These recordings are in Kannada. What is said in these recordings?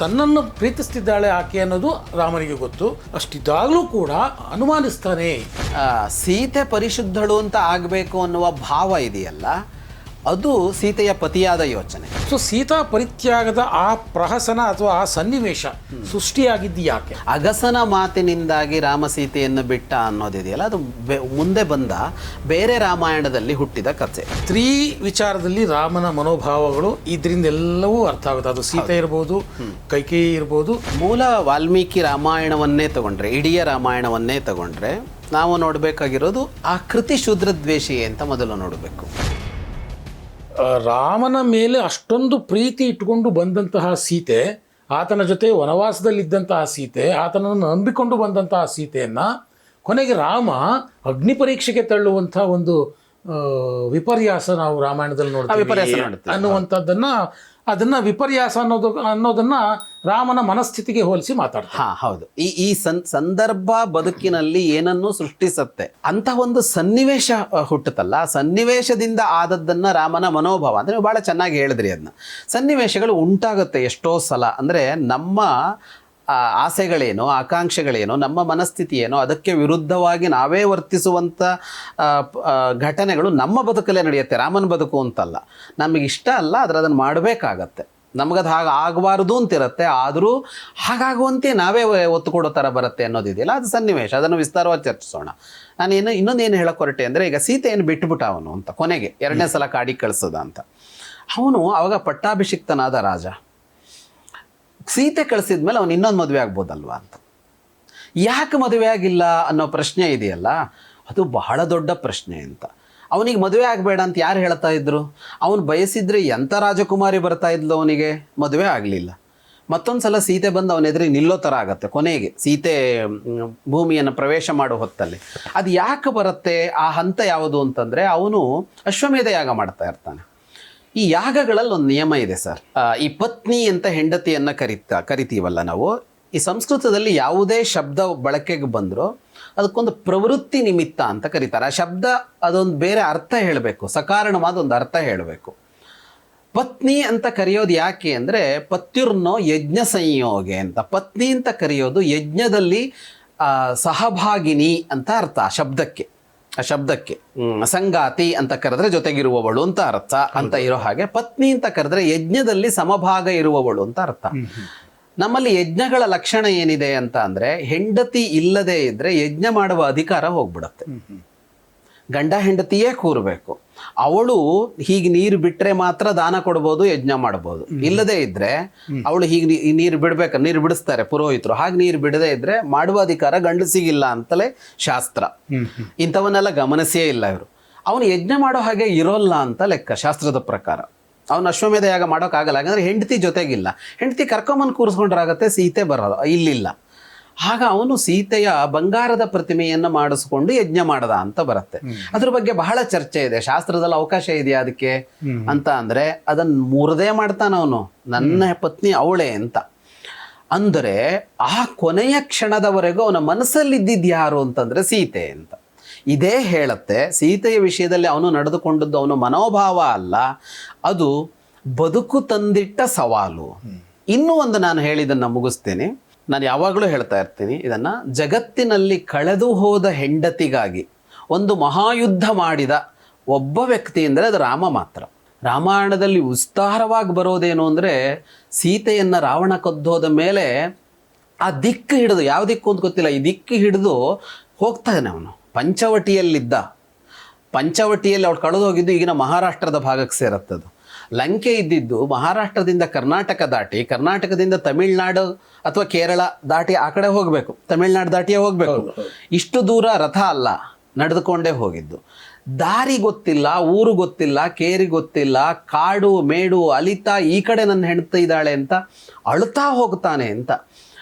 ತನ್ನನ್ನು ಪ್ರೀತಿಸ್ತಿದ್ದಾಳೆ ಆಕೆ ಅನ್ನೋದು ರಾಮನಿಗೆ ಗೊತ್ತು. ಅಷ್ಟಿದ್ದಾಗಲೂ ಕೂಡ ಅನುಮಾನಿಸ್ತಾನೆ. ಸೀತೆ ಪರಿಶುದ್ಧಳು ಅಂತ ಆಗಬೇಕು ಅನ್ನುವ ಭಾವ ಇದೆಯಲ್ಲ, ಅದು ಸೀತೆಯ ಪತಿಯಾದ ಯೋಚನೆ. ಸೊ ಸೀತಾ ಪರಿತ್ಯಾಗದ ಆ ಪ್ರಹಸನ ಅಥವಾ ಆ ಸನ್ನಿವೇಶ ಸೃಷ್ಟಿಯಾಗಿದ್ದು ಯಾಕೆ? ಅಗಸನ ಮಾತಿನಿಂದಾಗಿ ರಾಮ ಸೀತೆಯನ್ನು ಬಿಟ್ಟ ಅನ್ನೋದಿದೆಯಲ್ಲ, ಅದು ಮುಂದೆ ಬಂದ ಬೇರೆ ರಾಮಾಯಣದಲ್ಲಿ ಹುಟ್ಟಿದ ಕಥೆ. ಸ್ತ್ರೀ ವಿಚಾರದಲ್ಲಿ ರಾಮನ ಮನೋಭಾವಗಳು ಇದರಿಂದೆಲ್ಲವೂ ಅರ್ಥ ಆಗುತ್ತೆ. ಅದು ಸೀತೆ ಇರ್ಬೋದು, ಕೈಕೇಯಿ ಇರ್ಬೋದು. ಮೂಲ ವಾಲ್ಮೀಕಿ ರಾಮಾಯಣವನ್ನೇ ತಗೊಂಡ್ರೆ, ಇಡೀ ರಾಮಾಯಣವನ್ನೇ ತಗೊಂಡ್ರೆ ನಾವು ನೋಡಬೇಕಾಗಿರೋದು ಆ ಕೃತಿ ಶೂದ್ರದ್ವೇಷಿ ಅಂತ ಮೊದಲು ನೋಡಬೇಕು. ರಾಮನ ಮೇಲೆ ಅಷ್ಟೊಂದು ಪ್ರೀತಿ ಇಟ್ಟುಕೊಂಡು ಬಂದಂತಹ ಸೀತೆ, ಆತನ ಜೊತೆ ವನವಾಸದಲ್ಲಿದ್ದಂತಹ ಸೀತೆ, ಆತನನ್ನು ನಂಬಿಕೊಂಡು ಬಂದಂತಹ ಸೀತೆಯನ್ನು ಕೊನೆಗೆ ರಾಮ ಅಗ್ನಿ ಪರೀಕ್ಷೆಗೆ ತಳ್ಳುವಂಥ ಒಂದು ವಿಪರ್ಯಾಸ ನಾವು ರಾಮಾಯಣದಲ್ಲಿ ನೋಡ್ತೀವಿ ಅದನ್ನ ವಿಪರ್ಯಾಸ ಅನ್ನೋದನ್ನ ರಾಮನ ಮನಸ್ಥಿತಿಗೆ ಹೋಲಿಸಿ ಮಾತಾಡ್ತಾರೆ. ಹೌದು. ಈ ಸಂದರ್ಭ ಬದುಕಿನಲ್ಲಿ ಏನನ್ನೂ ಸೃಷ್ಟಿಸತ್ತೆ ಅಂತ ಒಂದು ಸನ್ನಿವೇಶ ಹುಟ್ಟುತ್ತಲ್ಲ, ಆ ಸನ್ನಿವೇಶದಿಂದ ಆದದ್ದನ್ನ ರಾಮನ ಮನೋಭಾವ ಅಂದ್ರೆ ಬಹಳ ಚೆನ್ನಾಗಿ ಹೇಳಿದ್ರಿ. ಅದನ್ನ ಸನ್ನಿವೇಶಗಳು ಉಂಟಾಗುತ್ತೆ ಎಷ್ಟೋ ಸಲ. ಅಂದ್ರೆ ನಮ್ಮ ಆಸೆಗಳೇನೋ, ಆಕಾಂಕ್ಷೆಗಳೇನೋ, ನಮ್ಮ ಮನಸ್ಥಿತಿ ಏನೋ, ಅದಕ್ಕೆ ವಿರುದ್ಧವಾಗಿ ನಾವೇ ವರ್ತಿಸುವಂಥ ಘಟನೆಗಳು ನಮ್ಮ ಬದುಕಲ್ಲೇ ನಡೆಯುತ್ತೆ. ರಾಮನ ಬದುಕು ಅಂತಲ್ಲ, ನಮಗಿಷ್ಟ ಅಲ್ಲ, ಆದರೆ ಅದನ್ನು ಮಾಡಬೇಕಾಗತ್ತೆ. ನಮಗದು ಹಾಗೆ ಆಗಬಾರ್ದು ಅಂತಿರುತ್ತೆ, ಆದರೂ ಹಾಗಾಗುವಂತೆ ನಾವೇ ಒತ್ತು ಕೊಡೋ ಥರ ಬರುತ್ತೆ ಅನ್ನೋದಿದೆಯಲ್ಲ, ಅದು ಸನ್ನಿವೇಶ. ಅದನ್ನು ವಿಸ್ತಾರವಾಗಿ ಚರ್ಚಿಸೋಣ. ನಾನೇನು ಇನ್ನೊಂದೇನು ಹೇಳಕ್ಕೆ ಹೊರಟೆ ಅಂದರೆ, ಈಗ ಸೀತೆಯನ್ನು ಬಿಟ್ಟುಬಿಟ್ಟ ಅವನು ಅಂತ, ಕೊನೆಗೆ ಎರಡನೇ ಸಲ ಕಾಡಿಗೆ ಕಳಿಸೋದ ಅಂತ. ಅವನು ಅವಾಗ ಪಟ್ಟಾಭಿಷಿಕ್ತನಾದ ರಾಜ. ಸೀತೆ ಕಳಿಸಿದ ಮೇಲೆ ಅವನು ಇನ್ನೊಂದು ಮದುವೆ ಆಗ್ಬೋದಲ್ವಾ ಅಂತ. ಯಾಕೆ ಮದುವೆ ಆಗಿಲ್ಲ ಅನ್ನೋ ಪ್ರಶ್ನೆ ಇದೆಯಲ್ಲ, ಅದು ಬಹಳ ದೊಡ್ಡ ಪ್ರಶ್ನೆ ಅಂತ. ಅವನಿಗೆ ಮದುವೆ ಆಗಬೇಡ ಅಂತ ಯಾರು ಹೇಳ್ತಾ ಇದ್ರು? ಅವನು ಬಯಸಿದ್ರೆ ಎಂಥ ರಾಜಕುಮಾರಿ ಬರ್ತಾ ಇದ್ಲು, ಅವನಿಗೆ ಮದುವೆ ಆಗಲಿಲ್ಲ. ಮತ್ತೊಂದು ಸಲ ಸೀತೆ ಬಂದು ಅವನ ಎದುರಿಗೆ ನಿಲ್ಲೋ ಥರ ಆಗತ್ತೆ. ಕೊನೆಗೆ ಸೀತೆ ಭೂಮಿಯನ್ನು ಪ್ರವೇಶ ಮಾಡೋ ಹೊತ್ತಲ್ಲಿ ಅದು ಯಾಕೆ ಬರುತ್ತೆ? ಆ ಹಂತ ಯಾವುದು ಅಂತಂದರೆ, ಅವನು ಅಶ್ವಮೇಧ ಯಾಗ ಮಾಡ್ತಾ ಇರ್ತಾನೆ. ಈ ಯಾಗಗಳಲ್ಲಿ ಒಂದು ನಿಯಮ ಇದೆ ಸರ್. ಈ ಪತ್ನಿ ಅಂತ ಹೆಂಡತಿಯನ್ನು ಕರಿತೀವಲ್ಲ ನಾವು, ಈ ಸಂಸ್ಕೃತದಲ್ಲಿ ಯಾವುದೇ ಶಬ್ದ ಬಳಕೆಗೆ ಬಂದರೂ ಅದಕ್ಕೊಂದು ಪ್ರವೃತ್ತಿ ನಿಮಿತ್ತ ಅಂತ ಕರೀತಾರೆ. ಆ ಶಬ್ದ ಅದೊಂದು ಬೇರೆ ಅರ್ಥ ಹೇಳಬೇಕು, ಸಕಾರಣವಾದ ಒಂದು ಅರ್ಥ ಹೇಳಬೇಕು. ಪತ್ನಿ ಅಂತ ಕರೆಯೋದು ಯಾಕೆ ಅಂದರೆ, ಪತ್ಯುರ್ನೋ ಯಜ್ಞ ಸಂಯೋಗೆ ಅಂತ. ಪತ್ನಿ ಅಂತ ಕರೆಯೋದು ಯಜ್ಞದಲ್ಲಿ ಸಹಭಾಗಿನಿ ಅಂತ ಅರ್ಥ ಆ ಶಬ್ದಕ್ಕೆ. ಸಂಗಾತಿ ಅಂತ ಕರೆದ್ರೆ ಜೊತೆಗಿರುವವಳು ಅಂತ ಅರ್ಥ ಅಂತ ಇರೋ ಹಾಗೆ, ಪತ್ನಿ ಅಂತ ಕರೆದ್ರೆ ಯಜ್ಞದಲ್ಲಿ ಸಮಭಾಗ ಇರುವವಳು ಅಂತ ಅರ್ಥ. ನಮ್ಮಲ್ಲಿ ಯಜ್ಞಗಳ ಲಕ್ಷಣ ಏನಿದೆ ಅಂತ ಅಂದ್ರೆ, ಹೆಂಡತಿ ಇಲ್ಲದೆ ಇದ್ರೆ ಯಜ್ಞ ಮಾಡುವ ಅಧಿಕಾರ ಹೋಗ್ಬಿಡತ್ತೆ. ಗಂಡ ಹೆಂಡತಿಯೇ ಕೂರಬೇಕು. ಅವಳು ಹೀಗೆ ನೀರು ಬಿಟ್ರೆ ಮಾತ್ರ ದಾನ ಕೊಡ್ಬೋದು, ಯಜ್ಞ ಮಾಡ್ಬೋದು. ಇಲ್ಲದೆ ಇದ್ರೆ ಅವಳು ಹೀಗೆ ನೀರು ಬಿಡಿಸ್ತಾರೆ ಪುರೋಹಿತರು. ಹಾಗೆ ನೀರು ಬಿಡದೇ ಇದ್ರೆ ಮಾಡುವ ಅಧಿಕಾರ ಗಂಡಸಿಗಿಲ್ಲ ಅಂತಲೇ ಶಾಸ್ತ್ರ. ಇಂಥವನ್ನೆಲ್ಲ ಗಮನಿಸೇ ಇಲ್ಲ ಇವರು. ಅವನು ಯಜ್ಞ ಮಾಡೋ ಹಾಗೆ ಇರೋಲ್ಲ ಅಂತ ಲೆಕ್ಕ ಶಾಸ್ತ್ರದ ಪ್ರಕಾರ. ಅವನು ಅಶ್ವಮೇಧ ಯಾಗ ಮಾಡೋಕ್ಕಾಗಲ್ಲ, ಯಾಕಂದ್ರೆ ಹೆಂಡತಿ ಜೊತೆಗಿಲ್ಲ. ಹೆಂಡತಿ ಕರ್ಕೊಂಬಂದು ಕೂರಿಸ್ಕೊಂಡ್ರಾಗತ್ತೆ, ಸೀತೆ ಬರೋದು ಇಲ್ಲಿಲ್ಲ. ಆಗ ಅವನು ಸೀತೆಯ ಬಂಗಾರದ ಪ್ರತಿಮೆಯನ್ನು ಮಾಡಿಸ್ಕೊಂಡು ಯಜ್ಞ ಮಾಡದ ಅಂತ ಬರುತ್ತೆ. ಅದ್ರ ಬಗ್ಗೆ ಬಹಳ ಚರ್ಚೆ ಇದೆ. ಶಾಸ್ತ್ರದಲ್ಲಿ ಅವಕಾಶ ಇದೆಯಾ ಅದಕ್ಕೆ ಅಂತ ಅಂದ್ರೆ, ಅದನ್ನ ಮುರಿದೇ ಮಾಡ್ತಾನ ಅವನು, ನನ್ನ ಪತ್ನಿ ಅವಳೇ ಅಂತ. ಅಂದರೆ ಆ ಕೊನೆಯ ಕ್ಷಣದವರೆಗೂ ಅವನ ಮನಸ್ಸಲ್ಲಿದ್ದಿದ್ದು ಯಾರು ಅಂತಂದ್ರೆ ಸೀತೆ ಅಂತ. ಇದೇ ಹೇಳುತ್ತೆ, ಸೀತೆಯ ವಿಷಯದಲ್ಲಿ ಅವನು ನಡೆದುಕೊಂಡದ್ದು ಅವನ ಮನೋಭಾವ ಅಲ್ಲ, ಅದು ಬದುಕು ತಂದಿಟ್ಟ ಸವಾಲು. ಇನ್ನೂ ಒಂದು ನಾನು ಹೇಳಿದ್ದನ್ನು ಮುಗಿಸ್ತೇನೆ. ನಾನು ಯಾವಾಗಲೂ ಹೇಳ್ತಾ ಇರ್ತೀನಿ ಇದನ್ನು, ಜಗತ್ತಿನಲ್ಲಿ ಕಳೆದು ಹೋದ ಹೆಂಡತಿಗಾಗಿ ಒಂದು ಮಹಾಯುದ್ಧ ಮಾಡಿದ ಒಬ್ಬ ವ್ಯಕ್ತಿ ಅಂದರೆ ಅದು ರಾಮ ಮಾತ್ರ. ರಾಮಾಯಣದಲ್ಲಿ ವಿಸ್ತಾರವಾಗಿ ಬರೋದೇನು ಅಂದರೆ, ಸೀತೆಯನ್ನು ರಾವಣ ಕದ್ದೋದ ಮೇಲೆ ಆ ದಿಕ್ಕು ಹಿಡಿದು, ಯಾವ ದಿಕ್ಕು ಅಂತ ಗೊತ್ತಿಲ್ಲ, ಈ ದಿಕ್ಕು ಹಿಡಿದು ಹೋಗ್ತಾನೆ ಅವನು. ಪಂಚವಟಿಯಲ್ಲಿ ಅವಳು ಕಳೆದು ಹೋಗಿದ್ದು ಈಗಿನ ಮಹಾರಾಷ್ಟ್ರದ ಭಾಗಕ್ಕೆ ಸೇರುತ್ತದು. ಲಂಕೆ ಇದ್ದಿದ್ದು ಮಹಾರಾಷ್ಟ್ರದಿಂದ ಕರ್ನಾಟಕ ದಾಟಿ, ಕರ್ನಾಟಕದಿಂದ ತಮಿಳ್ನಾಡು ಅಥವಾ ಕೇರಳ ದಾಟಿ ಆ ಕಡೆ ಹೋಗಬೇಕು, ತಮಿಳ್ನಾಡು ದಾಟಿಯೇ ಹೋಗಬೇಕು. ಇಷ್ಟು ದೂರ ರಥ ಅಲ್ಲ, ನಡೆದುಕೊಂಡೇ ಹೋಗಿದ್ದು. ದಾರಿ ಗೊತ್ತಿಲ್ಲ, ಊರು ಗೊತ್ತಿಲ್ಲ, ಕೇರಿ ಗೊತ್ತಿಲ್ಲ, ಕಾಡು ಮೇಡು ಅಲಿತಾ ಈ ಕಡೆ ನನ್ನ ಹೆಂಡತಿ ಇದ್ದಾಳೆ ಅಂತ ಅಳುತ್ತಾ ಹೋಗ್ತಾನೆ ಅಂತ.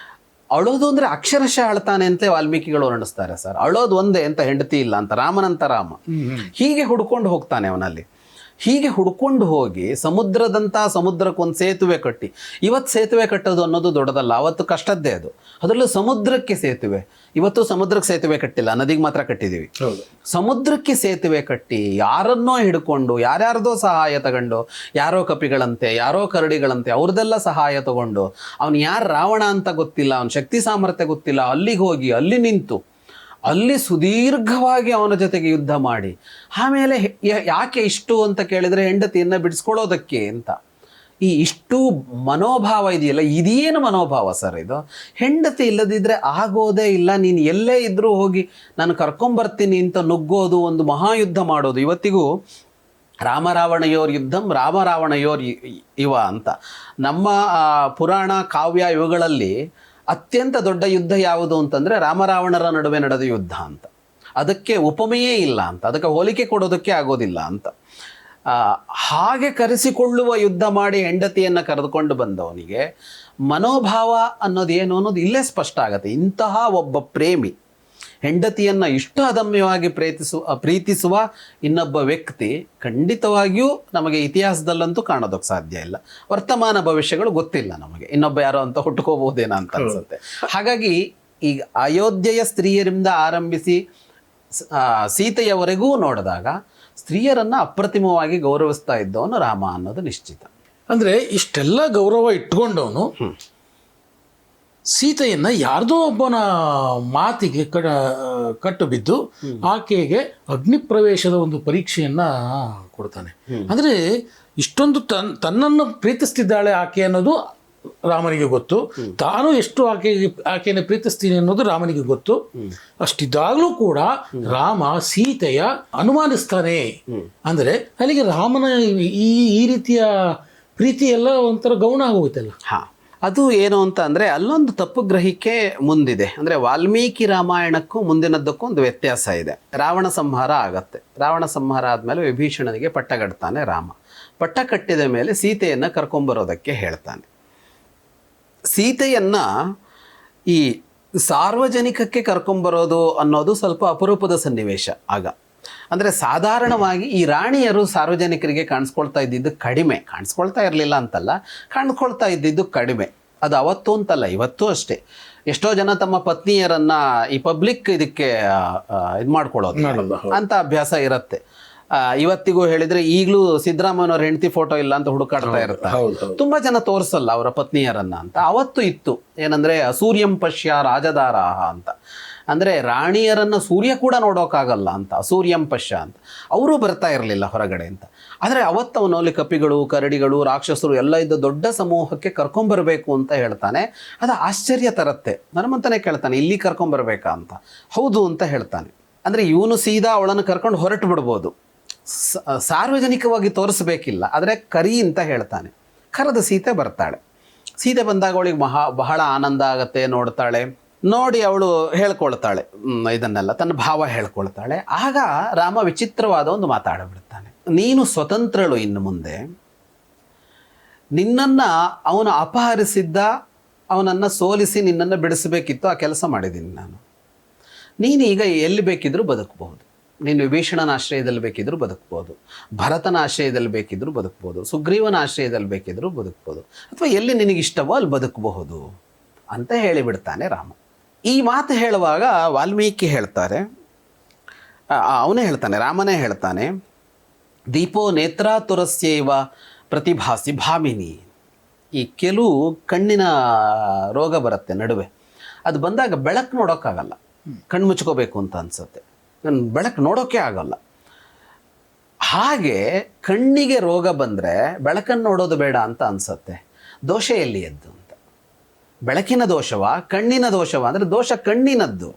ಅಳೋದು ಅಂದರೆ ಅಕ್ಷರಶಃ ಅಳ್ತಾನೆ ಅಂತಲೇ ವಾಲ್ಮೀಕಿಗಳು ವರ್ಣಿಸ್ತಾರೆ ಸರ್. ಅಳೋದು ಒಂದೇ ಅಂತ, ಹೆಂಡತಿ ಇಲ್ಲ ಅಂತ, ರಾಮನಂತ ರಾಮ ಹೀಗೆ ಹುಡ್ಕೊಂಡು ಹೋಗ್ತಾನೆ ಅವನಲ್ಲಿ. ಹೀಗೆ ಹುಡ್ಕೊಂಡು ಹೋಗಿ ಸಮುದ್ರಕ್ಕೊಂದು ಸೇತುವೆ ಕಟ್ಟಿ, ಇವತ್ತು ಸೇತುವೆ ಕಟ್ಟೋದು ಅನ್ನೋದು ದೊಡ್ಡದಲ್ಲ, ಅವತ್ತು ಕಷ್ಟದ್ದೇ ಅದು. ಅದರಲ್ಲೂ ಸಮುದ್ರಕ್ಕೆ ಸೇತುವೆ. ಇವತ್ತು ಸಮುದ್ರಕ್ಕೆ ಸೇತುವೆ ಕಟ್ಟಿಲ್ಲ, ನದಿಗೆ ಮಾತ್ರ ಕಟ್ಟಿದ್ದೀವಿ. ಸಮುದ್ರಕ್ಕೆ ಸೇತುವೆ ಕಟ್ಟಿ ಯಾರನ್ನೋ ಹಿಡ್ಕೊಂಡು, ಯಾರ್ಯಾರ್ದೋ ಸಹಾಯ ತಗೊಂಡು, ಯಾರೋ ಕಪಿಗಳಂತೆ ಯಾರೋ ಕರಡಿಗಳಂತೆ ಅವ್ರದ್ದೆಲ್ಲ ಸಹಾಯ ತಗೊಂಡು, ಅವನು ಯಾರು ರಾವಣ ಅಂತ ಗೊತ್ತಿಲ್ಲ, ಅವನ ಶಕ್ತಿ ಸಾಮರ್ಥ್ಯ ಗೊತ್ತಿಲ್ಲ, ಅಲ್ಲಿಗೆ ಹೋಗಿ ಅಲ್ಲಿ ನಿಂತು ಅಲ್ಲಿ ಸುದೀರ್ಘವಾಗಿ ಅವನ ಜೊತೆಗೆ ಯುದ್ಧ ಮಾಡಿ, ಆಮೇಲೆ ಯಾಕೆ ಇಷ್ಟು ಅಂತ ಕೇಳಿದರೆ ಹೆಂಡತಿಯನ್ನು ಬಿಡಿಸ್ಕೊಳ್ಳೋದಕ್ಕೆ ಅಂತ. ಈ ಇಷ್ಟು ಮನೋಭಾವ ಇದೆಯಲ್ಲ, ಇದೇನು ಮನೋಭಾವ ಸರ್ ಇದು? ಹೆಂಡತಿ ಇಲ್ಲದಿದ್ದರೆ ಆಗೋದೇ ಇಲ್ಲ, ನೀನು ಎಲ್ಲೇ ಇದ್ದರೂ ಹೋಗಿ ನಾನು ಕರ್ಕೊಂಬರ್ತೀನಿ ಅಂತ ನುಗ್ಗೋದು, ಒಂದು ಮಹಾಯುದ್ಧ ಮಾಡೋದು. ಇವತ್ತಿಗೂ ರಾಮರಾವಣಯೋರ್ ಯುದ್ಧಂ ರಾಮರಾವಣಯೋರ್ ಇವ ಅಂತ ನಮ್ಮ ಪುರಾಣ ಕಾವ್ಯ ಇವುಗಳಲ್ಲಿ ಅತ್ಯಂತ ದೊಡ್ಡ ಯುದ್ಧ ಯಾವುದು ಅಂತಂದರೆ ರಾಮರಾವಣರ ನಡುವೆ ನಡೆದ ಯುದ್ಧ ಅಂತ. ಅದಕ್ಕೆ ಉಪಮೆಯೇ ಇಲ್ಲ ಅಂತ, ಅದಕ್ಕೆ ಹೋಲಿಕೆ ಕೊಡೋದಕ್ಕೆ ಆಗೋದಿಲ್ಲ ಅಂತ. ಹಾಗೆ ಕರೆಸಿಕೊಳ್ಳುವ ಯುದ್ಧ ಮಾಡಿ ಹೆಂಡತಿಯನ್ನು ಕರೆದುಕೊಂಡು ಬಂದವನಿಗೆ ಮನೋಭಾವ ಅನ್ನೋದೇನು ಅನ್ನೋದು ಇಲ್ಲೇ ಸ್ಪಷ್ಟ ಆಗುತ್ತೆ. ಇಂತಹ ಒಬ್ಬ ಪ್ರೇಮಿ ಹೆಂಡತಿಯನ್ನು ಇಷ್ಟು ಅದಮ್ಯವಾಗಿ ಪ್ರೀತಿಸುವ ಇನ್ನೊಬ್ಬ ವ್ಯಕ್ತಿ ಖಂಡಿತವಾಗಿಯೂ ನಮಗೆ ಇತಿಹಾಸದಲ್ಲಂತೂ ಕಾಣೋದಕ್ಕೆ ಸಾಧ್ಯ ಇಲ್ಲ. ವರ್ತಮಾನ ಭವಿಷ್ಯಗಳು ಗೊತ್ತಿಲ್ಲ ನಮಗೆ, ಇನ್ನೊಬ್ಬ ಯಾರೋ ಅಂತ ಹುಟ್ಕೋಬಹುದೇನೋ ಅಂತ ಅನ್ಸುತ್ತೆ. ಹಾಗಾಗಿ ಈಗ ಅಯೋಧ್ಯೆಯ ಸ್ತ್ರೀಯರಿಂದ ಆರಂಭಿಸಿ ಸೀತೆಯವರೆಗೂ ನೋಡಿದಾಗ ಸ್ತ್ರೀಯರನ್ನು ಅಪ್ರತಿಮವಾಗಿ ಗೌರವಿಸ್ತಾ ಇದ್ದವನು ರಾಮ ಅನ್ನೋದು ನಿಶ್ಚಿತ. ಅಂದರೆ ಇಷ್ಟೆಲ್ಲ ಗೌರವ ಇಟ್ಕೊಂಡವನು ಸೀತೆಯನ್ನು ಯಾರ್ದೋ ಒಬ್ಬನ ಮಾತಿಗೆ ಕಟ್ಟು ಬಿದ್ದು ಆಕೆಗೆ ಅಗ್ನಿ ಪ್ರವೇಶದ ಒಂದು ಪರೀಕ್ಷೆಯನ್ನು ಕೊಡ್ತಾನೆ. ಅಂದರೆ ಇಷ್ಟೊಂದು ತನ್ನನ್ನು ಪ್ರೀತಿಸ್ತಿದ್ದಾಳೆ ಆಕೆ ಅನ್ನೋದು ರಾಮನಿಗೆ ಗೊತ್ತು, ತಾನು ಎಷ್ಟು ಆಕೆಯನ್ನು ಪ್ರೀತಿಸ್ತೀನಿ ಅನ್ನೋದು ರಾಮನಿಗೆ ಗೊತ್ತು. ಅಷ್ಟಿದ್ದಾಗಲೂ ಕೂಡ ರಾಮ ಸೀತೆಯ ಅನುಮಾನಿಸ್ತಾನೆ. ಅಂದರೆ ಅಲ್ಲಿಗೆ ರಾಮನ ಈ ರೀತಿಯ ಪ್ರೀತಿ ಎಲ್ಲ ಒಂಥರ ಗೌಣ ಆಗೋಗುತ್ತಲ್ಲ. ಅದು ಏನು ಅಂತ ಅಂದರೆ ಅಲ್ಲೊಂದು ತಪ್ಪು ಗ್ರಹಿಕೆ ಮುಂದಿದೆ. ಅಂದರೆ ವಾಲ್ಮೀಕಿ ರಾಮಾಯಣಕ್ಕೂ ಮುಂದಿನದ್ದಕ್ಕೂ ಒಂದು ವ್ಯತ್ಯಾಸ ಇದೆ. ರಾವಣ ಸಂಹಾರ ಆಗತ್ತೆ. ರಾವಣ ಸಂಹಾರ ಆದಮೇಲೆ ವಿಭೀಷಣನಿಗೆ ಪಟ್ಟ ಕಟ್ತಾನೆ ರಾಮ. ಪಟ್ಟ ಕಟ್ಟಿದ ಮೇಲೆ ಸೀತೆಯನ್ನು ಕರ್ಕೊಂಬರೋದಕ್ಕೆ ಹೇಳ್ತಾನೆ. ಸೀತೆಯನ್ನು ಈ ಸಾರ್ವಜನಿಕಕ್ಕೆ ಕರ್ಕೊಂಬರೋದು ಅನ್ನೋದು ಸ್ವಲ್ಪ ಅಪರೂಪದ ಸನ್ನಿವೇಶ ಆಗ. ಅಂದರೆ ಸಾಧಾರಣವಾಗಿ ಈ ರಾಣಿಯರು ಸಾರ್ವಜನಿಕರಿಗೆ ಕಾಣಿಸ್ಕೊಳ್ತಾ ಇದ್ದಿದ್ದು ಕಡಿಮೆ. ಕಾಣಿಸ್ಕೊಳ್ತಾ ಇರಲಿಲ್ಲ ಅಂತಲ್ಲ, ಕಾಣಿಸ್ಕೊಳ್ತಾ ಇದ್ದಿದ್ದು ಕಡಿಮೆ. ಅದು ಅವತ್ತು ಅಂತಲ್ಲ, ಇವತ್ತು ಅಷ್ಟೇ. ಎಷ್ಟೋ ಜನ ತಮ್ಮ ಪತ್ನಿಯರನ್ನು ಈ ಪಬ್ಲಿಕ್ ಇದಕ್ಕೆ ಇದು ಮಾಡ್ಕೊಳ್ಳೋದು ಅಂತ ಅಭ್ಯಾಸ ಇರುತ್ತೆ. ಇವತ್ತಿಗೂ ಹೇಳಿದರೆ ಈಗಲೂ ಸಿದ್ದರಾಮಯ್ಯನವ್ರ ಹೆಂಡತಿ ಫೋಟೋ ಇಲ್ಲ ಅಂತ ಹುಡುಕಾಡ್ತಾ ಇರ್ತಾರೆ. ತುಂಬ ಜನ ತೋರಿಸಲ್ಲ ಅವರ ಪತ್ನಿಯರನ್ನು ಅಂತ. ಅವತ್ತು ಇತ್ತು ಏನಂದರೆ ಅಸೂರ್ಯಂ ಪಶ್ಯ ರಾಜದಾರಾಹ ಅಂತ. ಅಂದರೆ ರಾಣಿಯರನ್ನು ಸೂರ್ಯ ಕೂಡ ನೋಡೋಕ್ಕಾಗಲ್ಲ ಅಂತ, ಅಸೂರ್ಯಂ ಪಶ್ಯ ಅಂತ. ಅವರೂ ಬರ್ತಾ ಇರಲಿಲ್ಲ ಹೊರಗಡೆ ಅಂತ. ಆದರೆ ಅವತ್ತವನಲ್ಲಿ ಕಪಿಗಳು, ಕರಡಿಗಳು, ರಾಕ್ಷಸರು ಎಲ್ಲ ಇದ್ದ ದೊಡ್ಡ ಸಮೂಹಕ್ಕೆ ಕರ್ಕೊಂಬರ್ಬೇಕು ಅಂತ ಹೇಳ್ತಾನೆ. ಅದು ಆಶ್ಚರ್ಯ ತರುತ್ತೆ. ಹನುಮಂತನೇ ಕೇಳ್ತಾನೆ, ಇಲ್ಲಿ ಕರ್ಕೊಂಬರ್ಬೇಕಾ ಅಂತ. ಹೌದು ಅಂತ ಹೇಳ್ತಾನೆ. ಅಂದರೆ ಇವನು ಸೀದಾ ಅವಳನ್ನು ಕರ್ಕೊಂಡು ಹೊರಟು ಬಿಡ್ಬೋದು, ಸಾರ್ವಜನಿಕವಾಗಿ ತೋರಿಸ್ಬೇಕಿಲ್ಲ. ಆದರೆ ಕರಿ ಅಂತ ಹೇಳ್ತಾನೆ. ಕರೆದ ಸೀತೆ ಬರ್ತಾಳೆ. ಸೀತೆ ಬಂದಾಗ ಅವಳಿಗೆ ಬಹಳ ಆನಂದ ಆಗತ್ತೆ. ನೋಡ್ತಾಳೆ, ನೋಡಿ ಅವಳು ಹೇಳ್ಕೊಳ್ತಾಳೆ ಇದನ್ನೆಲ್ಲ, ತನ್ನ ಭಾವ ಹೇಳ್ಕೊಳ್ತಾಳೆ. ಆಗ ರಾಮ ವಿಚಿತ್ರವಾದ ಒಂದು ಮಾತಾಡಿಬಿಡ್ತಾನೆ. ನೀನು ಸ್ವತಂತ್ರಳು, ಇನ್ನು ಮುಂದೆ ನಿನ್ನನ್ನು ಅವನು ಅಪಹರಿಸಿದ್ದ, ಅವನನ್ನು ಸೋಲಿಸಿ ನಿನ್ನನ್ನು ಬಿಡಿಸಬೇಕಿತ್ತು, ಆ ಕೆಲಸ ಮಾಡಿದ್ದೀನಿ ನಾನು. ನೀನೀಗ ಎಲ್ಲಿ ಬೇಕಿದ್ರೂ ಬದುಕಬಹುದು. ನೀನು ವಿಭೀಷಣನ ಆಶ್ರಯದಲ್ಲಿ ಬೇಕಿದ್ರೂ ಬದುಕ್ಬೋದು, ಭರತನ ಆಶ್ರಯದಲ್ಲಿ ಬೇಕಿದ್ರೂ ಬದುಕ್ಬೋದು, ಸುಗ್ರೀವನ ಆಶ್ರಯದಲ್ಲಿ ಬೇಕಿದ್ರೂ ಬದುಕ್ಬೋದು, ಅಥವಾ ಎಲ್ಲಿ ನಿನಗಿಷ್ಟವೋ ಅಲ್ಲಿ ಬದುಕಬಹುದು ಅಂತ ಹೇಳಿಬಿಡ್ತಾನೆ ರಾಮ. ಈ ಮಾತು ಹೇಳುವಾಗ ವಾಲ್ಮೀಕಿ ಹೇಳ್ತಾರೆ, ಅವನೇ ಹೇಳ್ತಾನೆ, ರಾಮನೇ ಹೇಳ್ತಾನೆ, ದೀಪೋ ನೇತ್ರಾತುರಸ್ಯೈವ ಪ್ರತಿಭಾಸಿ ಭಾಮಿನಿ. ಈ ಕೆಲವು ಕಣ್ಣಿನ ರೋಗ ಬರುತ್ತೆ ನಡುವೆ. ಅದು ಬಂದಾಗ ಬೆಳಕು ನೋಡೋಕ್ಕಾಗಲ್ಲ, ಕಣ್ಣು ಮುಚ್ಕೋಬೇಕು ಅಂತ ಅನ್ಸುತ್ತೆ, ಬೆಳಕು ನೋಡೋಕ್ಕೆ ಆಗಲ್ಲ. ಹಾಗೆ ಕಣ್ಣಿಗೆ ರೋಗ ಬಂದರೆ ಬೆಳಕನ್ನು ನೋಡೋದು ಬೇಡ ಅಂತ ಅನ್ಸುತ್ತೆ. ದೋಷ ಎಲ್ಲಿ ಎದ್ದು ಅಂತ. ಬೆಳಕಿನ ದೋಷವ ಕಣ್ಣಿನ ದೋಷವ ಅಂದರೆ ದೋಷ ಕಣ್ಣಿನದ್ದು,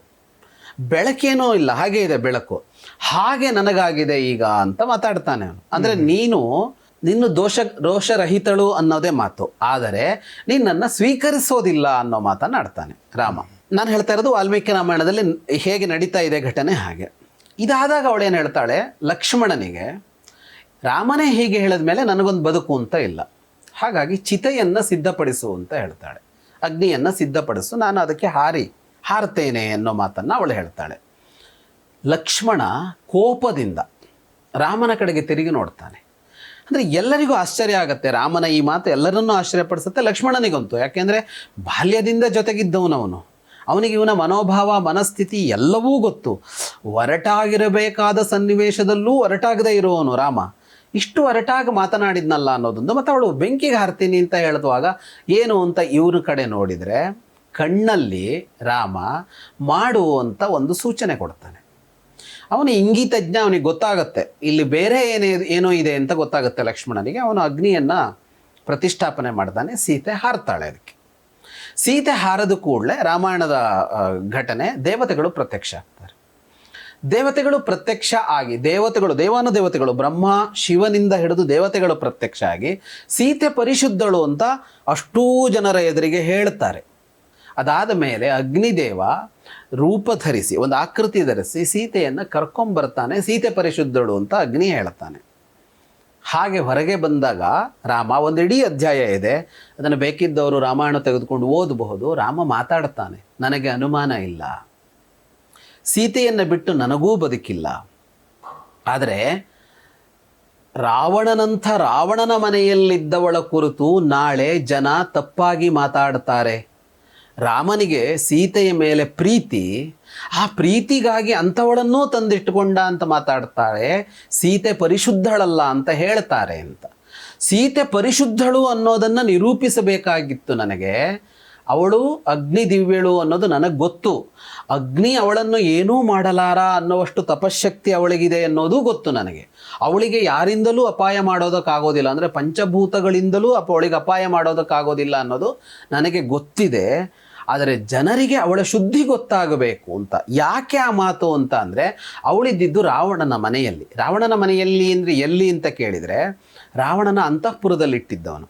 ಬೆಳಕೇನೋ ಇಲ್ಲ, ಹಾಗೆ ಇದೆ ಬೆಳಕು. ಹಾಗೆ ನನಗಾಗಿದೆ ಈಗ ಅಂತ ಮಾತಾಡ್ತಾನೆ ಅವನು. ಅಂದರೆ ನಿನ್ನ ದೋಷರಹಿತಳು ಅನ್ನೋದೇ ಮಾತು, ಆದರೆ ನಿನ್ನನ್ನು ಸ್ವೀಕರಿಸೋದಿಲ್ಲ ಅನ್ನೋ ಮಾತನ್ನು ಆಡ್ತಾನೆ ರಾಮ. ನಾನು ಹೇಳ್ತಾ ಇರೋದು ವಾಲ್ಮೀಕಿ ರಾಮಾಯಣದಲ್ಲಿ ಹೇಗೆ ನಡೀತಾ ಇದೆ ಘಟನೆ ಹಾಗೆ. ಇದಾದಾಗ ಅವಳೇನು ಹೇಳ್ತಾಳೆ, ಲಕ್ಷ್ಮಣನಿಗೆ ರಾಮನೇ ಹೀಗೆ ಹೇಳಿದ ಮೇಲೆ ನನಗೊಂದು ಬದುಕು ಅಂತ ಇಲ್ಲ, ಹಾಗಾಗಿ ಚಿತೆಯನ್ನು ಸಿದ್ಧಪಡಿಸು ಅಂತ ಹೇಳ್ತಾಳೆ. ಅಗ್ನಿಯನ್ನು ಸಿದ್ಧಪಡಿಸು, ನಾನು ಅದಕ್ಕೆ ಹಾರ್ತೇನೆ ಅನ್ನೋ ಮಾತನ್ನು ಅವಳು ಹೇಳ್ತಾಳೆ. ಲಕ್ಷ್ಮಣ ಕೋಪದಿಂದ ರಾಮನ ಕಡೆಗೆ ತಿರುಗಿ ನೋಡ್ತಾನೆ. ಅಂದರೆ ಎಲ್ಲರಿಗೂ ಆಶ್ಚರ್ಯ ಆಗುತ್ತೆ. ರಾಮನ ಈ ಮಾತು ಎಲ್ಲರನ್ನೂ ಆಶ್ಚರ್ಯಪಡಿಸುತ್ತೆ, ಲಕ್ಷ್ಮಣನಿಗಂತೂ. ಯಾಕೆಂದರೆ ಬಾಲ್ಯದಿಂದ ಜೊತೆಗಿದ್ದವನವನು, ಅವನಿಗೆ ಇವನ ಮನೋಭಾವ ಮನಸ್ಥಿತಿ ಎಲ್ಲವೂ ಗೊತ್ತು. ಒರಟಾಗಿರಬೇಕಾದ ಸನ್ನಿವೇಶದಲ್ಲೂ ಒರಟಾಗದೇ ಇರುವವನು ರಾಮ. ಇಷ್ಟು ಒರಟಾಗಿ ಮಾತನಾಡಿದ್ನಲ್ಲ ಅನ್ನೋದೊಂದು. ಮತ್ತು ಅವಳು ಬೆಂಕಿಗೆ ಹಾರ್ತೀನಿ ಅಂತ ಹೇಳಿದುವಾಗ ಏನು ಅಂತ ಇವ್ರ ಕಡೆ ನೋಡಿದರೆ ಕಣ್ಣಲ್ಲಿ ರಾಮ ಮಾಡುವಂಥ ಒಂದು ಸೂಚನೆ ಕೊಡ್ತಾನೆ. ಅವನು ಇಂಗಿತಜ್ಞ, ಅವನಿಗೆ ಗೊತ್ತಾಗುತ್ತೆ ಇಲ್ಲಿ ಬೇರೆ ಏನೋ ಇದೆ ಅಂತ ಗೊತ್ತಾಗುತ್ತೆ ಲಕ್ಷ್ಮಣನಿಗೆ. ಅವನು ಅಗ್ನಿಯನ್ನು ಪ್ರತಿಷ್ಠಾಪನೆ ಮಾಡ್ತಾನೆ, ಸೀತೆ ಹಾರ್ತಾಳೆ. ಅದಕ್ಕೆ ಸೀತೆ ಹಾರದ ಕೂಡಲೇ ರಾಮಾಯಣದ ಘಟನೆ, ದೇವತೆಗಳು ಪ್ರತ್ಯಕ್ಷ ಆಗ್ತಾರೆ. ದೇವತೆಗಳು ಪ್ರತ್ಯಕ್ಷ ಆಗಿ ದೇವಾನುದೇವತೆಗಳು ಬ್ರಹ್ಮ ಶಿವನಿಂದ ಹಿಡಿದು ದೇವತೆಗಳು ಪ್ರತ್ಯಕ್ಷ ಆಗಿ ಸೀತೆ ಪರಿಶುದ್ಧಳು ಅಂತ ಅಷ್ಟೂ ಜನರ ಎದುರಿಗೆ ಹೇಳ್ತಾರೆ. ಅದಾದ ಮೇಲೆ ಅಗ್ನಿದೇವ ರೂಪ ಧರಿಸಿ, ಒಂದು ಆಕೃತಿ ಧರಿಸಿ ಸೀತೆಯನ್ನು ಕರ್ಕೊಂಬರ್ತಾನೆ. ಸೀತೆ ಪರಿಶುದ್ಧಳು ಅಂತ ಅಗ್ನಿ ಹೇಳ್ತಾನೆ. ಹಾಗೆ ಹೊರಗೆ ಬಂದಾಗ ರಾಮ, ಒಂದು ಇಡೀ ಅಧ್ಯಾಯ ಇದೆ, ಅದನ್ನು ಬೇಕಿದ್ದವರು ರಾಮಾಯಣ ತೆಗೆದುಕೊಂಡು ಓದಬಹುದು. ರಾಮ ಮಾತಾಡ್ತಾನೆ, ನನಗೆ ಅನುಮಾನ ಇಲ್ಲ, ಸೀತೆಯನ್ನು ಬಿಟ್ಟು ನನಗೂ ಬದುಕಿಲ್ಲ. ಆದರೆ ರಾವಣನ ಮನೆಯಲ್ಲಿದ್ದವಳ ಕುರಿತು ನಾಳೆ ಜನ ತಪ್ಪಾಗಿ ಮಾತಾಡ್ತಾರೆ. ರಾಮನಿಗೆ ಸೀತೆಯ ಮೇಲೆ ಪ್ರೀತಿ, ಆ ಪ್ರೀತಿಗಾಗಿ ಅಂಥವಳನ್ನೂ ತಂದಿಟ್ಟುಕೊಂಡ ಅಂತ ಮಾತಾಡ್ತಾರೆ. ಸೀತೆ ಪರಿಶುದ್ಧಳಲ್ಲ ಅಂತ ಹೇಳ್ತಾರೆ ಅಂತ. ಸೀತೆ ಪರಿಶುದ್ಧಳು ಅನ್ನೋದನ್ನು ನಿರೂಪಿಸಬೇಕಾಗಿತ್ತು ನನಗೆ. ಅವಳು ಅಗ್ನಿ ದಿವ್ಯಳು ಅನ್ನೋದು ನನಗೆ ಗೊತ್ತು. ಅಗ್ನಿ ಅವಳನ್ನು ಏನೂ ಮಾಡಲಾರ ಅನ್ನೋವಷ್ಟು ತಪಶಕ್ತಿ ಅವಳಿಗಿದೆ ಅನ್ನೋದು ಗೊತ್ತು ನನಗೆ. ಅವಳಿಗೆ ಯಾರಿಂದಲೂ ಅಪಾಯ ಮಾಡೋದಕ್ಕಾಗೋದಿಲ್ಲ, ಅಂದರೆ ಪಂಚಭೂತಗಳಿಂದಲೂ ಅವಳಿಗೆ ಅಪಾಯ ಮಾಡೋದಕ್ಕಾಗೋದಿಲ್ಲ ಅನ್ನೋದು ನನಗೆ ಗೊತ್ತಿದೆ. ಆದರೆ ಜನರಿಗೆ ಅವಳ ಶುದ್ಧಿ ಗೊತ್ತಾಗಬೇಕು ಅಂತ. ಯಾಕೆ ಆ ಮಾತು ಅಂತ ಅಂದರೆ, ಅವಳಿದ್ದಿದ್ದು ರಾವಣನ ಮನೆಯಲ್ಲಿ. ರಾವಣನ ಮನೆಯಲ್ಲಿ ಅಂದರೆ ಎಲ್ಲಿ ಅಂತ ಕೇಳಿದರೆ, ರಾವಣನ ಅಂತಃಪುರದಲ್ಲಿಟ್ಟಿದ್ದವನು.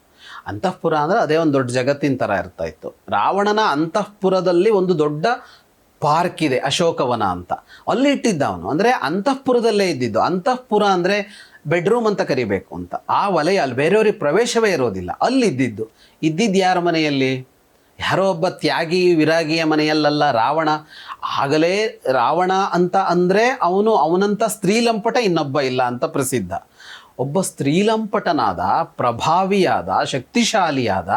ಅಂತಃಪುರ ಅಂದರೆ ಅದೇ ಒಂದು ದೊಡ್ಡ ಜಗತ್ತಿನ ಥರ ಇರ್ತಾ ಇತ್ತು. ರಾವಣನ ಅಂತಃಪುರದಲ್ಲಿ ಒಂದು ದೊಡ್ಡ ಪಾರ್ಕ್ ಇದೆ, ಅಶೋಕವನ ಅಂತ, ಅಲ್ಲಿ ಇಟ್ಟಿದ್ದ ಅವನು. ಅಂದರೆ ಅಂತಃಪುರದಲ್ಲೇ ಇದ್ದಿದ್ದು. ಅಂತಃಪುರ ಅಂದರೆ ಬೆಡ್ರೂಮ್ ಅಂತ ಕರಿಬೇಕು ಅಂತ. ಆ ವಲಯ, ಅಲ್ಲಿ ಬೇರೆಯವ್ರಿಗೆ ಪ್ರವೇಶವೇ ಇರೋದಿಲ್ಲ, ಅಲ್ಲಿದ್ದಿದ್ದು. ಇದ್ದಿದ್ದು ಯಾರ ಮನೆಯಲ್ಲಿ? ಯಾರೋ ಒಬ್ಬ ತ್ಯಾಗಿ ವಿರಾಗಿಯ ಮನೆಯಲ್ಲ, ರಾವಣ. ಆಗಲೇ ರಾವಣ ಅಂತ ಅಂದರೆ ಅವನಂಥ ಸ್ತ್ರೀಲಂಪಟ ಇನ್ನೊಬ್ಬ ಇಲ್ಲ ಅಂತ ಪ್ರಸಿದ್ಧ. ಒಬ್ಬ ಸ್ತ್ರೀಲಂಪಟನಾದ, ಪ್ರಭಾವಿಯಾದ, ಶಕ್ತಿಶಾಲಿಯಾದ,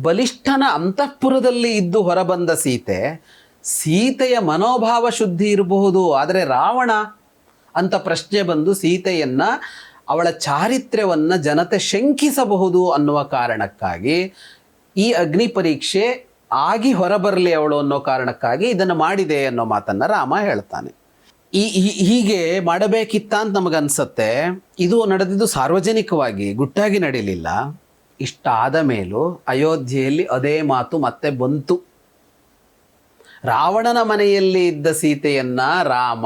ಬಲಿಷ್ಠನ ಅಂತಃಪುರದಲ್ಲಿ ಇದ್ದು ಹೊರಬಂದ ಸೀತೆಯ ಮನೋಭಾವ ಶುದ್ಧಿ ಇರಬಹುದು, ಆದರೆ ರಾವಣ ಅಂತ ಪ್ರಶ್ನೆ ಬಂದು ಸೀತೆಯನ್ನು, ಅವಳ ಚಾರಿತ್ರ್ಯವನ್ನು ಜನತೆ ಶಂಕಿಸಬಹುದು ಅನ್ನುವ ಕಾರಣಕ್ಕಾಗಿ ಈ ಅಗ್ನಿ ಪರೀಕ್ಷೆ ಆಗಿ ಹೊರಬರಲಿ ಅವಳು ಅನ್ನೋ ಕಾರಣಕ್ಕಾಗಿ ಇದನ್ನು ಮಾಡಿದೆ ಅನ್ನೋ ಮಾತನ್ನು ರಾಮ ಹೇಳ್ತಾನೆ. ಹೀಗೆ ಮಾಡಬೇಕಿತ್ತ ಅಂತ ನಮಗನ್ಸತ್ತೆ. ಇದು ನಡೆದಿದ್ದು ಸಾರ್ವಜನಿಕವಾಗಿ, ಗುಟ್ಟಾಗಿ ನಡೀಲಿಲ್ಲ. ಇಷ್ಟಾದ ಮೇಲೂ ಅಯೋಧ್ಯೆಯಲ್ಲಿ ಅದೇ ಮಾತು ಮತ್ತೆ ಬಂತು. ರಾವಣನ ಮನೆಯಲ್ಲಿ ಇದ್ದ ಸೀತೆಯನ್ನ ರಾಮ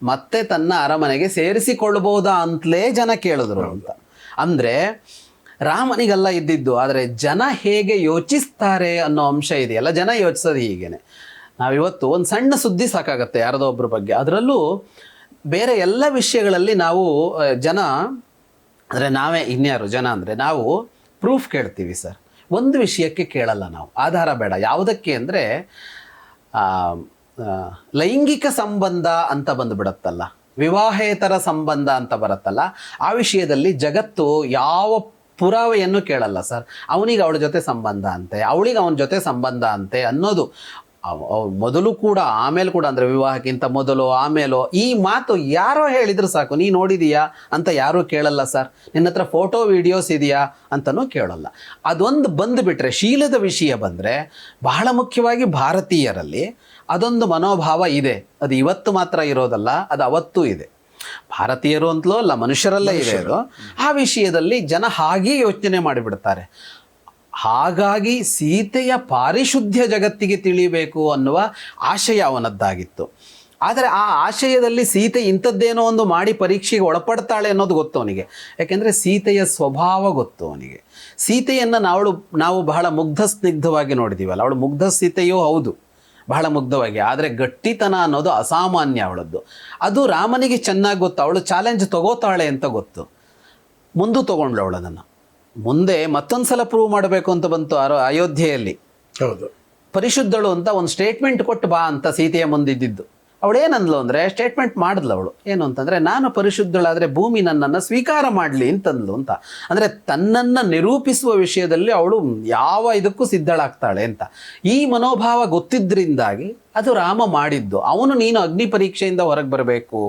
ಮತ್ತೆ ತನ್ನ ಅರಮನೆಗೆ ಸೇರಿಸಿಕೊಳ್ಳಬಹುದಾ ಅಂತಲೇ ಜನ ಕೇಳಿದ್ರು ಅಂತ. ಅಂದರೆ ರಾಮನಿಗೆಲ್ಲ ಇದ್ದಿದ್ದು, ಆದರೆ ಜನ ಹೇಗೆ ಯೋಚಿಸ್ತಾರೆ ಅನ್ನೋ ಅಂಶ ಇದೆಯಲ್ಲ, ಜನ ಯೋಚಿಸೋದು ಹೀಗೇನೆ. ನಾವಿವತ್ತು ಒಂದು ಸಣ್ಣ ಸುದ್ದಿ ಸಾಕಾಗತ್ತೆ ಯಾರದೋ ಒಬ್ಬರ ಬಗ್ಗೆ, ಅದರಲ್ಲೂ ಬೇರೆ ಎಲ್ಲ ವಿಷಯಗಳಲ್ಲಿ ನಾವು ಜನ ಅಂದರೆ ನಾವೇ ಇನ್ಯಾರು ಜನ ಅಂದರೆ ನಾವು ಪ್ರೂಫ್ ಕೇಳ್ತೀವಿ ಸರ್. ಒಂದು ವಿಷಯಕ್ಕೆ ಕೇಳಲ್ಲ ನಾವು, ಆಧಾರ ಬೇಡ. ಯಾವುದಕ್ಕೆ ಅಂದರೆ ಲೈಂಗಿಕ ಸಂಬಂಧ ಅಂತ ಬಂದುಬಿಡತ್ತಲ್ಲ, ವಿವಾಹೇತರ ಸಂಬಂಧ ಅಂತ ಬರುತ್ತಲ್ಲ, ಆ ವಿಷಯದಲ್ಲಿ ಜಗತ್ತು ಯಾವ ಪುರಾವೆಯನ್ನು ಕೇಳಲ್ಲ ಸರ್. ಅವನಿಗೆ ಅವಳ ಜೊತೆ ಸಂಬಂಧ ಅಂತೆ, ಅವಳಿಗೆ ಅವನ ಜೊತೆ ಸಂಬಂಧ ಅಂತೆ ಅನ್ನೋದು ಮೊದಲು ಕೂಡ ಆಮೇಲೆ ಕೂಡ, ಅಂದರೆ ವಿವಾಹಕ್ಕಿಂತ ಮೊದಲು ಆಮೇಲೋ ಈ ಮಾತು ಯಾರೋ ಹೇಳಿದ್ರು ಸಾಕು, ನೀ ನೋಡಿದೀಯಾ ಅಂತ ಯಾರೂ ಕೇಳಲ್ಲ ಸರ್. ನಿನ್ನ ಹತ್ರ ಫೋಟೋ ವಿಡಿಯೋಸ್ ಇದೆಯಾ ಅಂತಲೂ ಕೇಳಲ್ಲ. ಅದೊಂದು ಬಂದುಬಿಟ್ರೆ, ಶೀಲದ ವಿಷಯ ಬಂದರೆ, ಬಹಳ ಮುಖ್ಯವಾಗಿ ಭಾರತೀಯರಲ್ಲಿ ಅದೊಂದು ಮನೋಭಾವ ಇದೆ. ಅದು ಇವತ್ತು ಮಾತ್ರ ಇರೋದಲ್ಲ, ಅದು ಅವತ್ತೂ ಇದೆ. ಭಾರತೀಯರು ಅಂತಲೂ ಅಲ್ಲ, ಮನುಷ್ಯರಲ್ಲೇ ಇದೆ ಅದು. ಆ ವಿಷಯದಲ್ಲಿ ಜನ ಹಾಗೇ ಯೋಚನೆ ಮಾಡಿಬಿಡ್ತಾರೆ. ಹಾಗಾಗಿ ಸೀತೆಯ ಪಾರಿಶುದ್ಧ್ಯ ಜಗತ್ತಿಗೆ ತಿಳಿಬೇಕು ಅನ್ನುವ ಆಶಯ ಅವನದ್ದಾಗಿತ್ತು. ಆದರೆ ಆ ಆಶಯದಲ್ಲಿ ಸೀತೆ ಇಂಥದ್ದೇನೋ ಒಂದು ಮಾಡಿ ಪರೀಕ್ಷೆಗೆ ಒಳಪಡ್ತಾಳೆ ಅನ್ನೋದು ಗೊತ್ತು ಅವನಿಗೆ. ಯಾಕೆಂದರೆ ಸೀತೆಯ ಸ್ವಭಾವ ಗೊತ್ತು ಅವನಿಗೆ. ಸೀತೆಯನ್ನು ನಾವು ಬಹಳ ಮುಗ್ಧ ಸ್ನಿಗ್ಧವಾಗಿ ನೋಡಿದ್ದೀವಲ್ಲ, ಅವಳು ಮುಗ್ಧ ಸೀತೆಯೂ ಹೌದು, ಬಹಳ ಮುಗ್ಧವಾಗಿ. ಆದರೆ ಗಟ್ಟಿತನ ಅನ್ನೋದು ಅಸಾಮಾನ್ಯ ಅವಳದ್ದು. ಅದು ರಾಮನಿಗೆ ಚೆನ್ನಾಗಿ ಗೊತ್ತು. ಅವಳು ಚಾಲೆಂಜ್ ತಗೋತಾಳೆ ಅಂತ ಗೊತ್ತು. ಮುಂದೆ ತೊಗೊಂಡ್ಳು ಅವಳದನ್ನು. ಮುಂದೆ ಮತ್ತೊಂದು ಸಲ ಪ್ರೂವ್ ಮಾಡಬೇಕು ಅಂತ ಬಂತು ಅಯೋಧ್ಯೆಯಲ್ಲಿ. ಹೌದು, ಪರಿಶುದ್ಧಳು ಅಂತ ಒಂದು ಸ್ಟೇಟ್ಮೆಂಟ್ ಕೊಟ್ಟು ಬಾ ಅಂತ ಸೀತೆಯ ಮುಂದಿದ್ದಿದ್ದು. ಅವಳೇನಂದ್ಲು ಅಂದರೆ ಸ್ಟೇಟ್ಮೆಂಟ್ ಮಾಡಿದ್ಲು ಅವಳು, ಏನು ಅಂತಂದರೆ ನಾನು ಪರಿಶುದ್ಧಳಾದರೆ ಭೂಮಿ ನನ್ನನ್ನು ಸ್ವೀಕಾರ ಮಾಡಲಿ ಅಂತಂದ್ಲು ಅಂತ. ಅಂದರೆ ತನ್ನನ್ನು ನಿರೂಪಿಸುವ ವಿಷಯದಲ್ಲಿ ಅವಳು ಯಾವ ಇದಕ್ಕೂ ಸಿದ್ಧಳಾಗ್ತಾಳೆ ಅಂತ. ಈ ಮನೋಭಾವ ಗೊತ್ತಿದ್ದರಿಂದಾಗಿ ಅದು ರಾಮ ಮಾಡಿದ್ದು. ಅವನು ನೀನು ಅಗ್ನಿ ಪರೀಕ್ಷೆಯಿಂದ ಹೊರಗೆ ಬರಬೇಕು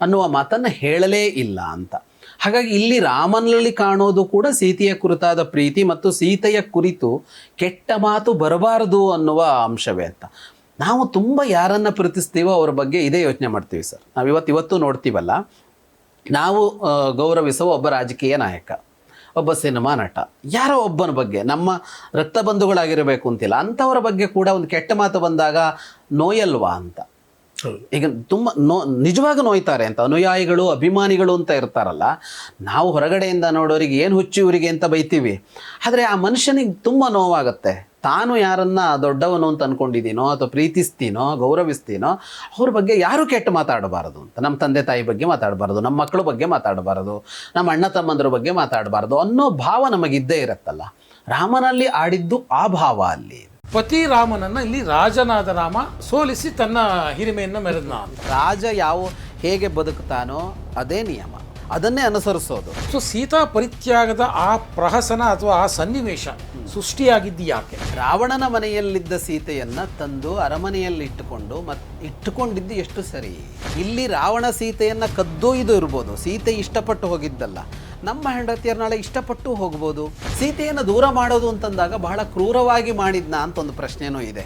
ಅನ್ನುವ ಮಾತನ್ನು ಹೇಳಲೇ ಇಲ್ಲ ಅಂತ. ಹಾಗಾಗಿ ಇಲ್ಲಿ ರಾಮನಲ್ಲಿ ಕಾಣೋದು ಕೂಡ ಸೀತೆಯ ಕುರಿತಾದ ಪ್ರೀತಿ ಮತ್ತು ಸೀತೆಯ ಕುರಿತು ಕೆಟ್ಟ ಮಾತು ಬರಬಾರದು ಅನ್ನುವ ಅಂಶವೇ ಅಂತ. ನಾವು ತುಂಬ ಯಾರನ್ನು ಪ್ರೀತಿಸ್ತೀವೋ ಅವ್ರ ಬಗ್ಗೆ ಇದೇ ಯೋಚನೆ ಮಾಡ್ತೀವಿ ಸರ್. ನಾವು ಇವತ್ತು ನೋಡ್ತೀವಲ್ಲ, ನಾವು ಗೌರವಿಸುವ ಒಬ್ಬ ರಾಜಕೀಯ ನಾಯಕ, ಒಬ್ಬ ಸಿನಿಮಾ ನಟ, ಯಾರೋ ಒಬ್ಬನ ಬಗ್ಗೆ, ನಮ್ಮ ರಕ್ತ ಬಂಧುಗಳಾಗಿರಬೇಕು ಅಂತಿಲ್ಲ, ಅಂಥವರ ಬಗ್ಗೆ ಕೂಡ ಒಂದು ಕೆಟ್ಟ ಮಾತು ಬಂದಾಗ ನೋಯಲ್ವಾ ಅಂತ. ಈಗ ತುಂಬ ನಿಜವಾಗ ನೋಯ್ತಾರೆ ಅಂತ. ಅನುಯಾಯಿಗಳು, ಅಭಿಮಾನಿಗಳು ಅಂತ ಇರ್ತಾರಲ್ಲ, ನಾವು ಹೊರಗಡೆಯಿಂದ ನೋಡೋರಿಗೆ ಏನು ಹುಚ್ಚು ಇವರಿಗೆ ಅಂತ ಬೈತೀವಿ, ಆದರೆ ಆ ಮನುಷ್ಯನಿಗೆ ತುಂಬ ನೋವಾಗುತ್ತೆ. ತಾನು ಯಾರನ್ನ ದೊಡ್ಡವನು ಅಂತ ಅಂದ್ಕೊಂಡಿದ್ದೀನೋ ಅಥವಾ ಪ್ರೀತಿಸ್ತೀನೋ ಗೌರವಿಸ್ತೀನೋ ಅವ್ರ ಬಗ್ಗೆ ಯಾರೂ ಕೆಟ್ಟ ಮಾತಾಡಬಾರದು ಅಂತ. ನಮ್ಮ ತಂದೆ ತಾಯಿ ಬಗ್ಗೆ ಮಾತಾಡಬಾರ್ದು, ನಮ್ಮ ಮಕ್ಕಳ ಬಗ್ಗೆ ಮಾತಾಡಬಾರದು, ನಮ್ಮ ಅಣ್ಣ ತಮ್ಮಂದ್ರ ಬಗ್ಗೆ ಮಾತಾಡಬಾರ್ದು ಅನ್ನೋ ಭಾವ ನಮಗಿದ್ದೇ ಇರುತ್ತಲ್ಲ. ರಾಮನಲ್ಲಿ ಆಡಿದ್ದು ಆ ಭಾವ ಅಲ್ಲಿ. ಪತಿ ರಾಮನನ್ನ ಇಲ್ಲಿ ರಾಜನಾದ ರಾಮ ಸೋಲಿಸಿ ತನ್ನ ಹಿರಿಮೆಯನ್ನು ಮೆರೆದ್ನ. ರಾಜ ಹೇಗೆ ಬದುಕ್ತಾನೋ ಅದೇ ನಿಯಮ, ಅದನ್ನೇ ಅನುಸರಿಸೋದು. ಸೊ ಸೀತಾ ಪರಿತ್ಯಾಗದ ಆ ಪ್ರಹಸನ ಅಥವಾ ಆ ಸನ್ನಿವೇಶ ಸೃಷ್ಟಿಯಾಗಿದ್ದು ಯಾಕೆ? ರಾವಣನ ಮನೆಯಲ್ಲಿದ್ದ ಸೀತೆಯನ್ನ ತಂದು ಅರಮನೆಯಲ್ಲಿ ಇಟ್ಟುಕೊಂಡಿದ್ದು ಎಷ್ಟು ಸರಿ. ಇಲ್ಲಿ ರಾವಣ ಸೀತೆಯನ್ನ ಕದ್ದೊಯ್ದು ಇರ್ಬೋದು, ಸೀತೆ ಇಷ್ಟಪಟ್ಟು ಹೋಗಿದ್ದಲ್ಲ. ನಮ್ಮ ಹೆಂಡತಿಯರ ನಾಳೆ ಇಷ್ಟಪಟ್ಟು ಹೋಗ್ಬೋದು. ಸೀತೆಯನ್ನು ದೂರ ಮಾಡೋದು ಅಂತಂದಾಗ ಬಹಳ ಕ್ರೂರವಾಗಿ ಮಾಡಿದ್ನಾ ಅಂತ ಒಂದು ಪ್ರಶ್ನೆನೂ ಇದೆ.